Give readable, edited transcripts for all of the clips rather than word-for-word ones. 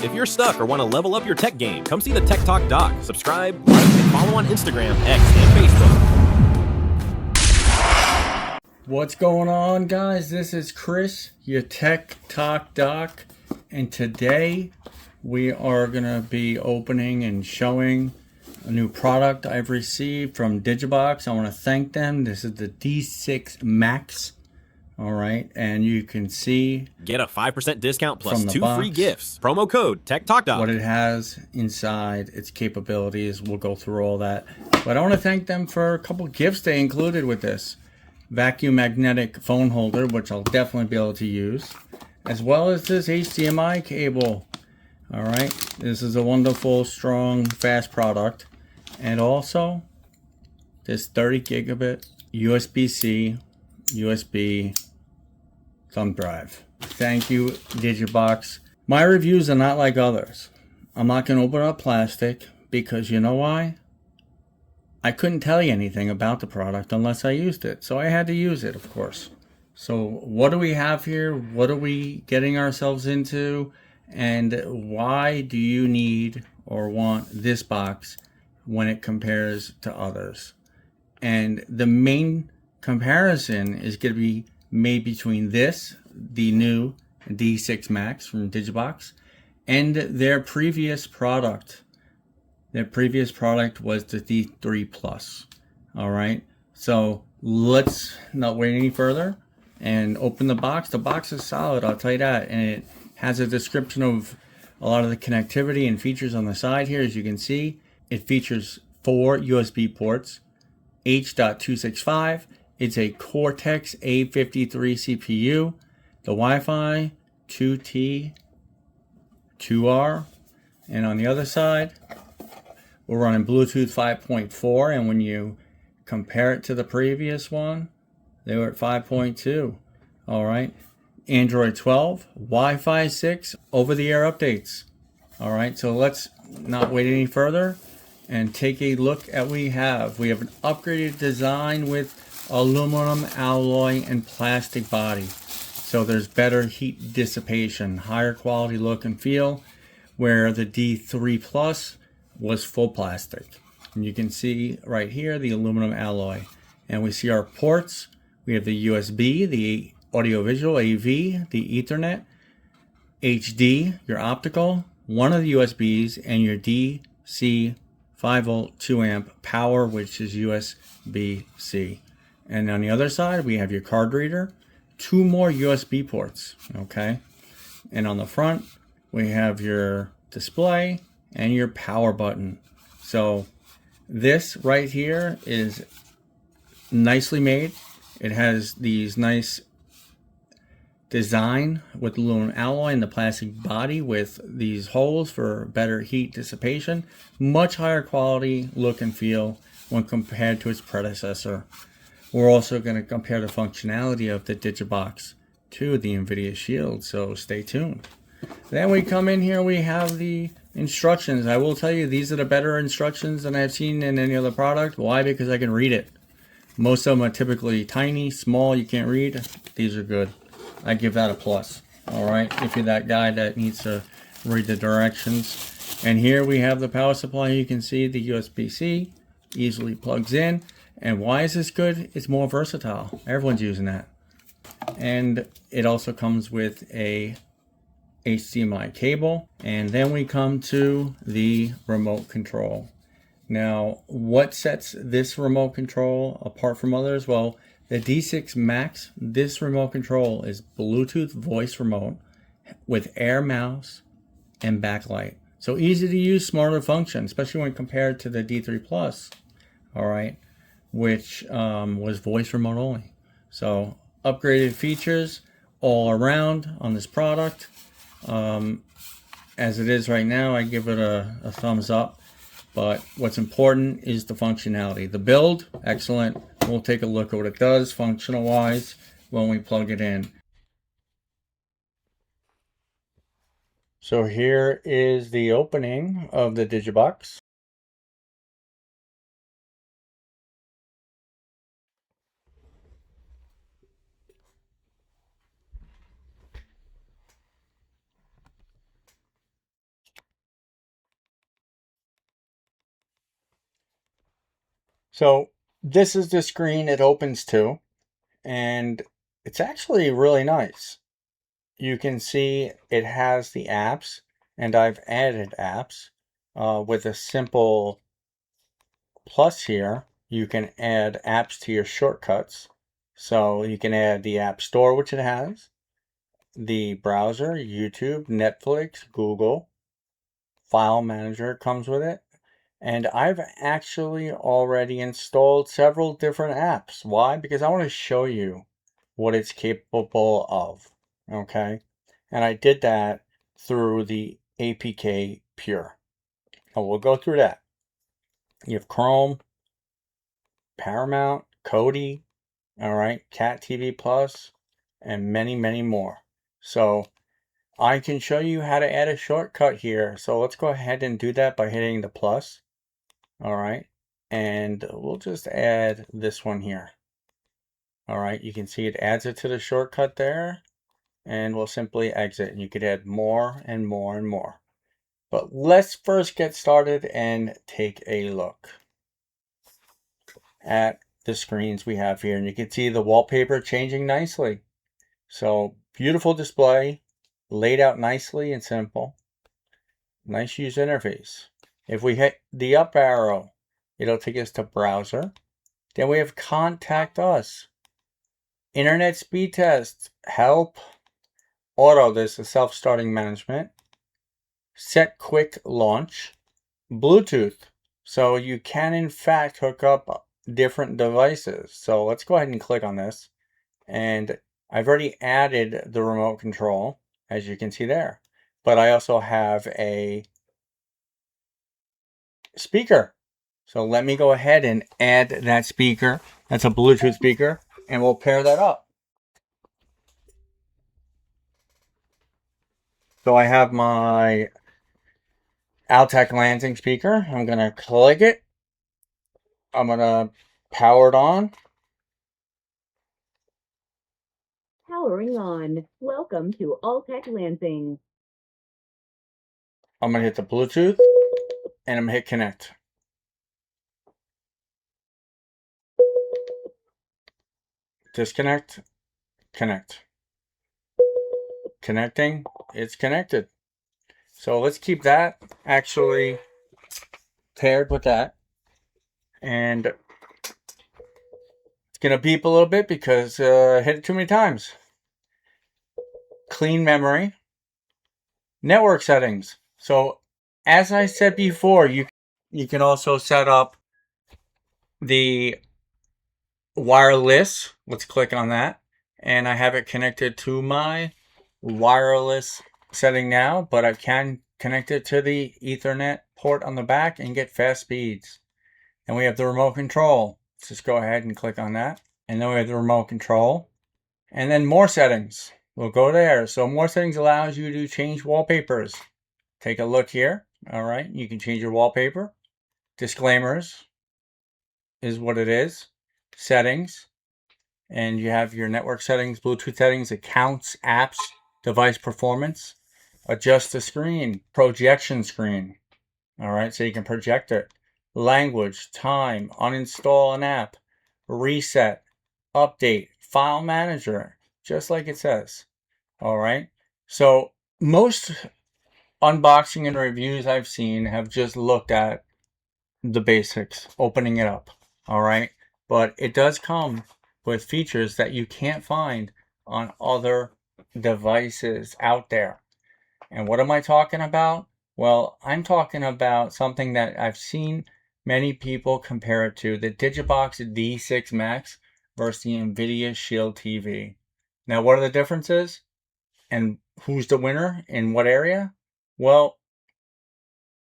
If you're stuck or want to level up your tech game, come see the Tech Talk Doc. Subscribe, like, and follow on Instagram, X, and Facebook. What's going on, guys? This is Chris, your Tech Talk Doc, and today we are going to be opening and showing a new product I've received from DigiBox. I want to thank them. This is the D6 Max. All right, and you can see get a 5% discount plus 2 box, free gifts. Promo code TechTalkDoc. What it has inside, its capabilities. We'll go through all that. But I want to thank them for a couple gifts they included with this. Vacuum magnetic phone holder, which I'll definitely be able to use, as well as this HDMI cable. All right, this is a wonderful, strong, fast product. And also this 30 gigabit USB-C, USB thumb drive. Thank you, DigiBox. My reviews are not like others. I'm not going to open up plastic because you know why? I couldn't tell you anything about the product unless I used it. So I had to use it, of course. So what do we have here? What are we getting ourselves into? And why do you need or want this box when it compares to others? And the main comparison is going to be made between this, the new D6 Max from DigiBox, and their previous product. Their previous product was the D3 Plus. All right, so let's not wait any further and open the box. The box is solid, I'll tell you that, and it has a description of a lot of the connectivity and features on the side here. As you can see, it features 4 USB ports, H.265. It's a Cortex A53 CPU. The Wi-Fi 2T, 2R. And on the other side, we're running Bluetooth 5.4. And when you compare it to the previous one, they were at 5.2. All right. Android 12, Wi-Fi 6, over-the-air updates. All right. So let's not wait any further and take a look at what we have. We have an upgraded design with aluminum alloy and plastic body. So there's better heat dissipation, higher quality look and feel, where the D3 Plus was full plastic. And you can see right here the aluminum alloy. And we see our ports. We have the USB, the audiovisual AV, the Ethernet, HD, your optical, one of the USBs, and your DC 5 volt 2 amp power, which is USB-C. And on the other side, we have your card reader, 2 more USB ports, okay? And on the front, we have your display and your power button. So this right here is nicely made. It has these nice design with aluminum alloy and the plastic body with these holes for better heat dissipation. Much higher quality look and feel when compared to its predecessor. We're also going to compare the functionality of the DigiBox to the NVIDIA Shield, so stay tuned. Then we come in here, we have the instructions. I will tell you, these are the better instructions than I've seen in any other product. Why? Because I can read it. Most of them are typically tiny, small, you can't read. These are good. I give that a plus. All right, if you're that guy that needs to read the directions. And here we have the power supply. You can see the USB-C easily plugs in. And why is this good? It's more versatile. Everyone's using that. And it also comes with a HDMI cable. And then we come to the remote control. Now, what sets this remote control apart from others? Well, the D6 Max, this remote control is Bluetooth voice remote with air mouse and backlight. So easy to use, smarter function, especially when compared to the D3 Plus. All right. Which was voice remote only. So upgraded features all around on this product. As it is right now, I give it a thumbs up. But what's important is the functionality. The build, excellent. We'll take a look at what it does functional wise when we plug it in. So here is the opening of the DigiBox. So this is the screen it opens to, and it's actually really nice. You can see it has the apps, and I've added apps with a simple plus here. You can add apps to your shortcuts. So you can add the App Store, which it has, the browser, YouTube, Netflix, Google, File Manager comes with it. And I've actually already installed several different apps. Why? Because I want to show you what it's capable of. Okay. And I did that through the APK Pure. And we'll go through that. You have Chrome, Paramount, Kodi, all right, Cat TV Plus, and many, many more. So I can show you how to add a shortcut here. So let's go ahead and do that by hitting the plus. All right. And we'll just add this one here. All right. You can see it adds it to the shortcut there. And we'll simply exit. And you could add more and more and more. But let's first get started and take a look at the screens we have here. And you can see the wallpaper changing nicely. So beautiful display, laid out nicely and simple. Nice user interface. If we hit the up arrow, it'll take us to browser. Then we have contact us, internet speed test, help, auto, this is self-starting management, set quick launch, Bluetooth. So you can in fact hook up different devices. So let's go ahead and click on this. And I've already added the remote control, as you can see there. But I also have a speaker. So let me go ahead and add that speaker. That's a Bluetooth speaker, and we'll pair that up. So I have my Altec Lansing speaker. I'm going to click it. I'm going to power it on. Powering on. Welcome to Altec Lansing. I'm going to hit the Bluetooth, and I'm going to hit connect. Disconnect, connect. Connecting, it's connected. So let's keep that actually paired with that. And it's going to beep a little bit because I hit it too many times. Clean memory. Network settings. So as I said before, you can also set up the wireless. Let's click on that. And I have it connected to my wireless setting now, but I can connect it to the Ethernet port on the back and get fast speeds. And we have the remote control. Let's just go ahead and click on that. And then we have the remote control. And then more settings. We'll go there. So more settings allows you to change wallpapers. Take a look here. All right. You can change your wallpaper. Disclaimers is what it is. Settings. And you have your network settings, Bluetooth settings, accounts, apps, device performance. Adjust the screen. Projection screen. All right. So you can project it. Language, time, uninstall an app, reset, update, file manager, just like it says. All right. So most unboxing and reviews I've seen have just looked at the basics, opening it up. All right. But it does come with features that you can't find on other devices out there. And what am I talking about? Well, I'm talking about something that I've seen many people compare it to, the DigiBox D6 Max versus the NVIDIA Shield TV. Now, what are the differences? And who's the winner in what area? Well,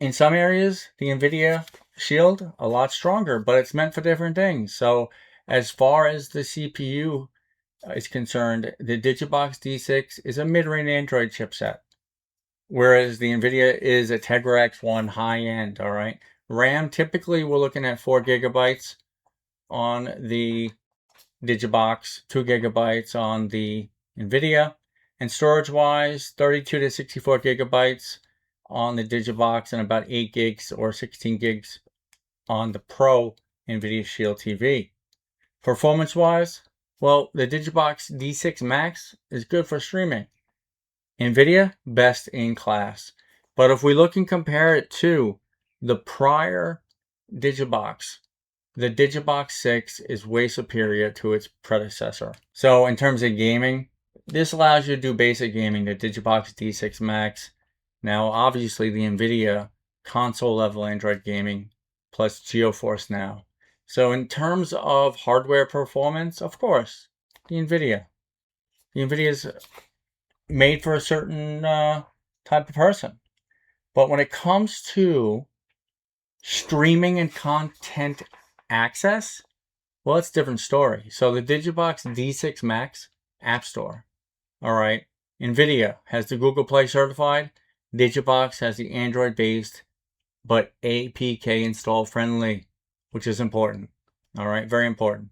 in some areas, the NVIDIA Shield, a lot stronger, but it's meant for different things. So as far as the CPU is concerned, the DigiBox D6 is a mid-range Android chipset, whereas the NVIDIA is a Tegra X1 high-end, all right? RAM, typically we're looking at 4 gigabytes on the DigiBox, 2 gigabytes on the NVIDIA, and storage-wise, 32 to 64 gigabytes on the DigiBox and about 8 gigs or 16 gigs on the Pro NVIDIA Shield TV. Performance-wise, well, the DigiBox D6 Max is good for streaming. NVIDIA, best in class. But if we look and compare it to the prior DigiBox, the DigiBox 6 is way superior to its predecessor. So in terms of gaming, this allows you to do basic gaming, the DigiBox D6 Max. Now, obviously, the NVIDIA console-level Android gaming plus GeForce Now. So in terms of hardware performance, of course, the NVIDIA. The NVIDIA is made for a certain type of person. But when it comes to streaming and content access, well, it's a different story. So the DigiBox D6 Max App Store, all right, NVIDIA has the Google Play certified. DigiBox has the Android-based, but APK install friendly, which is important. All right, very important.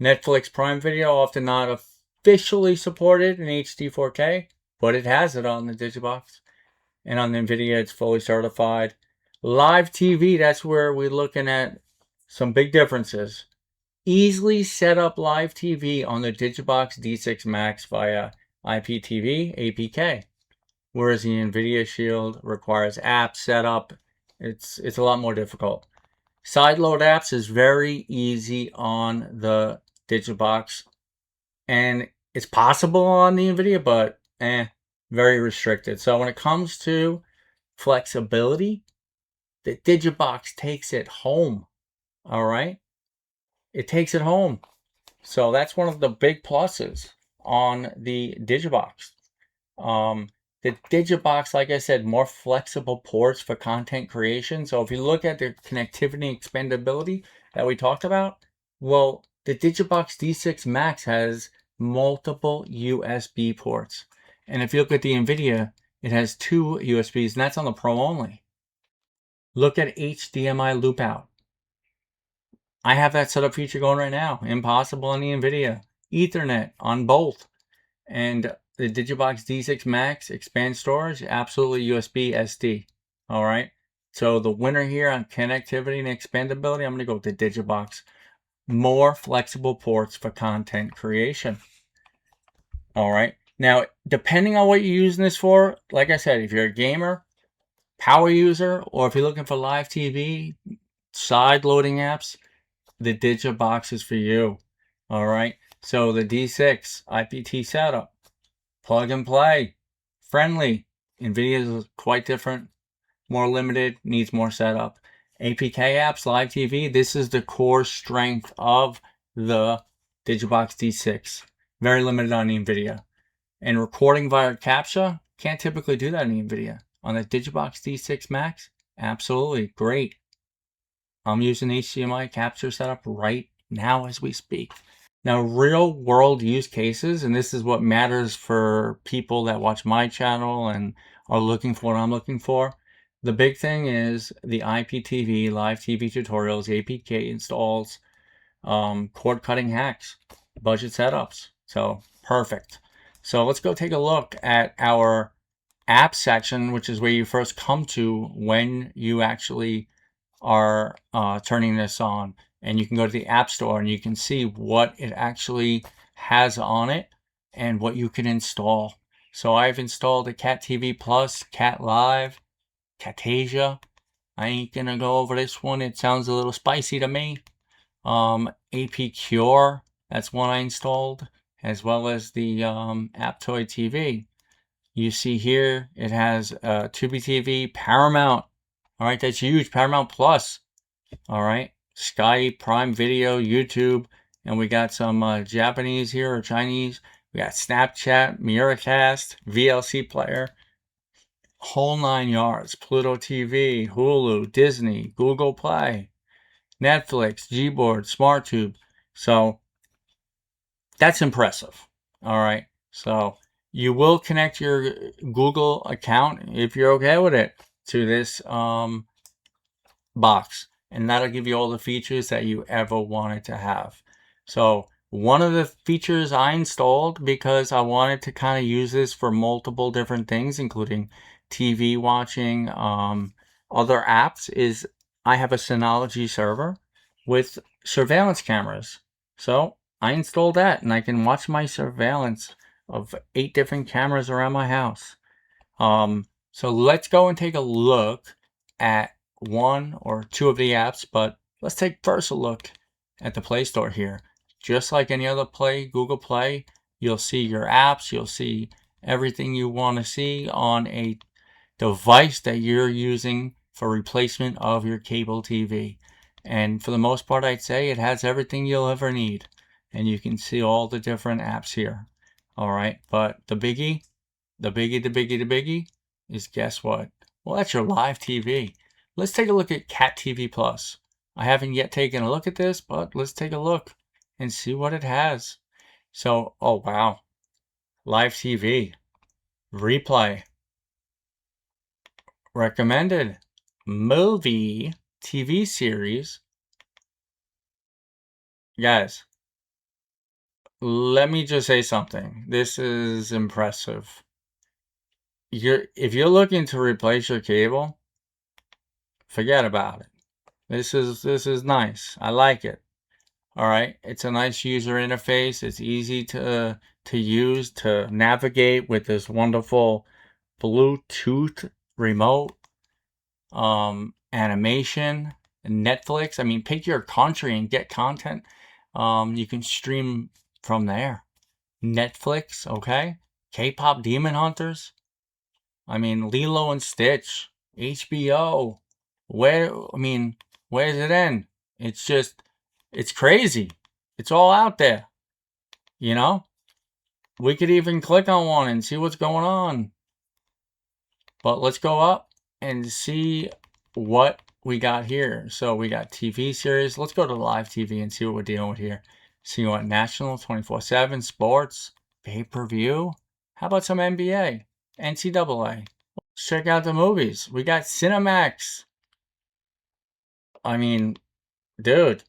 Netflix Prime Video, often not officially supported in HD 4K, but it has it on the DigiBox. And on the NVIDIA, it's fully certified. Live TV, that's where we're looking at some big differences. Easily set up live TV on the DigiBox D6 Max via IPTV, APK. Whereas the NVIDIA Shield requires app setup. It's a lot more difficult. Sideload apps is very easy on the DigiBox. And it's possible on the NVIDIA, but very restricted. So when it comes to flexibility, the DigiBox takes it home. All right? It takes it home. So that's one of the big pluses on the DigiBox. The DigiBox, like I said, more flexible ports for content creation. So if you look at the connectivity and expandability that we talked about, well, the DigiBox D6 Max has multiple USB ports. And if you look at the NVIDIA, it has 2 USBs, and that's on the Pro only. Look at HDMI loop out. I have that setup feature going right now. Impossible on the NVIDIA. Ethernet on both. And the DigiBox D6 Max expand storage, absolutely USB SD. All right. So the winner here on connectivity and expandability, I'm going to go with the DigiBox. More flexible ports for content creation. All right. Now, depending on what you're using this for, like I said, if you're a gamer, power user, or if you're looking for live TV, side loading apps, the DigiBox is for you. All right. So the D6 IPT setup, plug and play, friendly. NVIDIA is quite different, more limited, needs more setup. APK apps, live TV, this is the core strength of the DigiBox D6. Very limited on the NVIDIA. And recording via CAPTCHA, can't typically do that in the NVIDIA. On the DigiBox D6 Max, absolutely great. I'm using HDMI capture setup right now as we speak. Now, real world use cases, and this is what matters for people that watch my channel and are looking for what I'm looking for. The big thing is the IPTV, live TV tutorials, APK installs, cord cutting hacks, budget setups. So perfect. So let's go take a look at our app section, which is where you first come to when you actually are turning this on. And you can go to the App Store and you can see what it actually has on it and what you can install. So I've installed a Cat TV Plus, Cat Live, Catasia. I ain't gonna go over this one. It sounds a little spicy to me. AP Cure, that's one I installed, as well as the Aptoid TV. You see here, it has Tubi TV, Paramount. All right, that's huge. Paramount Plus. All right. Skype, Prime Video, YouTube, and we got some Japanese here or Chinese. We got Snapchat, Miracast, VLC player, whole 9 yards. Pluto TV, Hulu, Disney, Google Play, Netflix, Gboard, SmartTube. So that's impressive. All right. So you will connect your Google account if you're okay with it to this box. And that'll give you all the features that you ever wanted to have. So one of the features I installed because I wanted to kind of use this for multiple different things, including TV watching, other apps, is I have a Synology server with surveillance cameras. So I installed that, and I can watch my surveillance of 8 different cameras around my house. So let's go and take a look at 1 or 2 of the apps, but let's take first a look at the Play Store here. Just like any other Google Play, you'll see your apps, you'll see everything you want to see on a device that you're using for replacement of your cable TV. And for the most part, I'd say it has everything you'll ever need. And you can see all the different apps here. All right, but the biggie is, guess what? Well, that's your live TV. Let's take a look at Cat TV Plus. I haven't yet taken a look at this, but let's take a look and see what it has. So, oh wow, live TV, replay, recommended, movie, TV series. Guys, let me just say something. This is impressive. If you're looking to replace your cable, forget about it. This is nice. I like it. All right, it's a nice user interface. It's easy to use, to navigate with this wonderful Bluetooth remote. Animation, Netflix. I mean, pick your country and get content. You can stream from there. Netflix, okay? K-pop Demon Hunters. I mean, Lilo and Stitch, HBO. Where does it end? It's crazy. It's all out there. You know? We could even click on one and see what's going on. But let's go up and see what we got here. So we got TV series. Let's go to live TV and see what we're dealing with here. See what national, 24/7, sports, pay-per-view. How about some NBA, NCAA? Let's check out the movies. We got Cinemax. I mean, dude,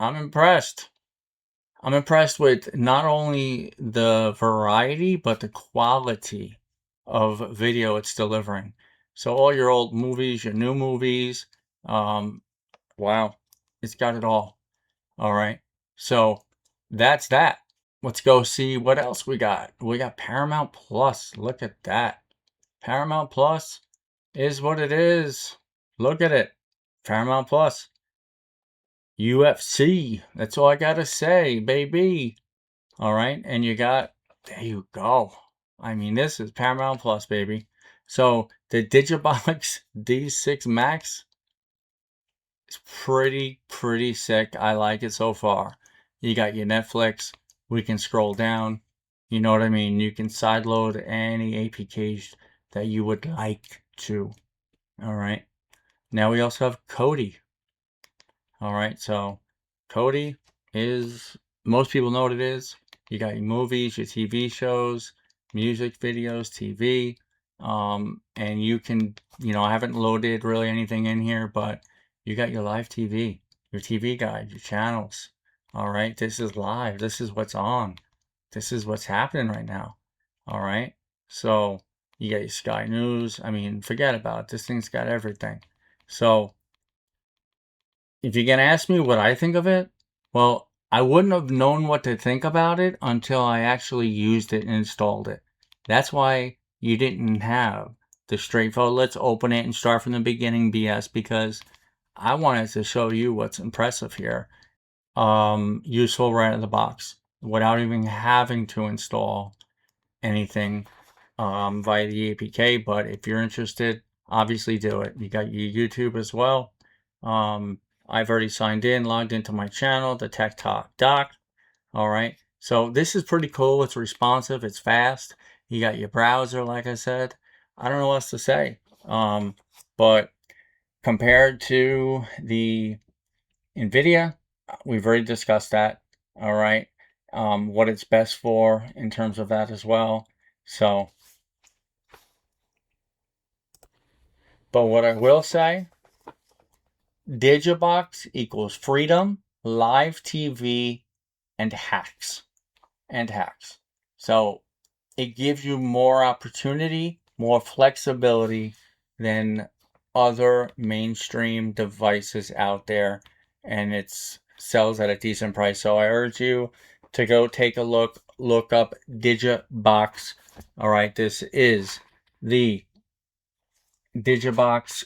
I'm impressed. I'm impressed with not only the variety, but the quality of video it's delivering. So all your old movies, your new movies, wow, it's got it all. All right, so that's that. Let's go see what else we got. We got Paramount Plus. Look at that. Paramount Plus is what it is. Look at it. Paramount Plus. UFC. That's all I gotta say, baby. All right, and there you go. I mean, this is Paramount Plus, baby. So the DigiBox D6 Max is pretty sick. I like it so far. You got your Netflix. We can scroll down. You know what I mean? You can sideload any APKs that you would like to. All right. Now we also have Kodi. All right. So Kodi is, most people know what it is. You got your movies, your TV shows, music videos, TV. And you can, I haven't loaded really anything in here, but you got your live TV, your TV guide, your channels. All right. This is live. This is what's on. This is what's happening right now. All right. So you got your Sky News. I mean, forget about it. This thing's got everything. So if you're going to ask me what I think of it, well, I wouldn't have known what to think about it until I actually used it and installed it. That's why you didn't have the straightforward, let's open it and start from the beginning BS, because I wanted to show you what's impressive here. Useful right out of the box without even having to install anything via the APK. But if you're interested, obviously do it. You got your YouTube as well. I've already signed in, logged into my channel, the TechTalkDoc. All right. So this is pretty cool. It's responsive. It's fast. You got your browser, like I said. I don't know what else to say. But compared to the NVIDIA, we've already discussed that. All right. What it's best for in terms of that as well. So, but what I will say, DigiBox equals freedom, live TV, and hacks. So it gives you more opportunity, more flexibility than other mainstream devices out there. and it sells at a decent price. So I urge you to go take a look up DigiBox. All right, this is the DigiBox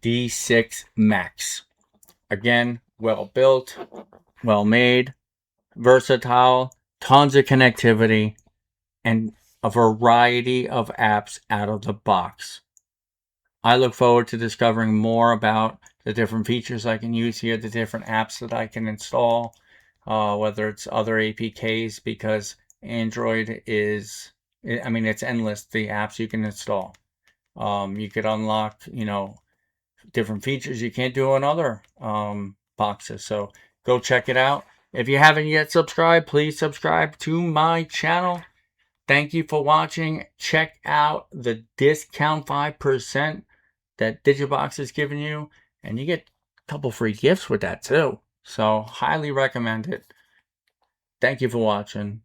D6 Max. Again, well built, well made, versatile, tons of connectivity, and a variety of apps out of the box. I look forward to discovering more about the different features I can use here, the different apps that I can install, whether it's other APKs, because Android is, I mean, it's endless, the apps you can install. You could unlock, different features you can't do on other boxes. So go check it out. If you haven't yet subscribed, please subscribe to my channel. Thank you for watching. Check out the discount 5% that DigiBox is giving you, and you get a couple free gifts with that too. So highly recommend it. Thank you for watching.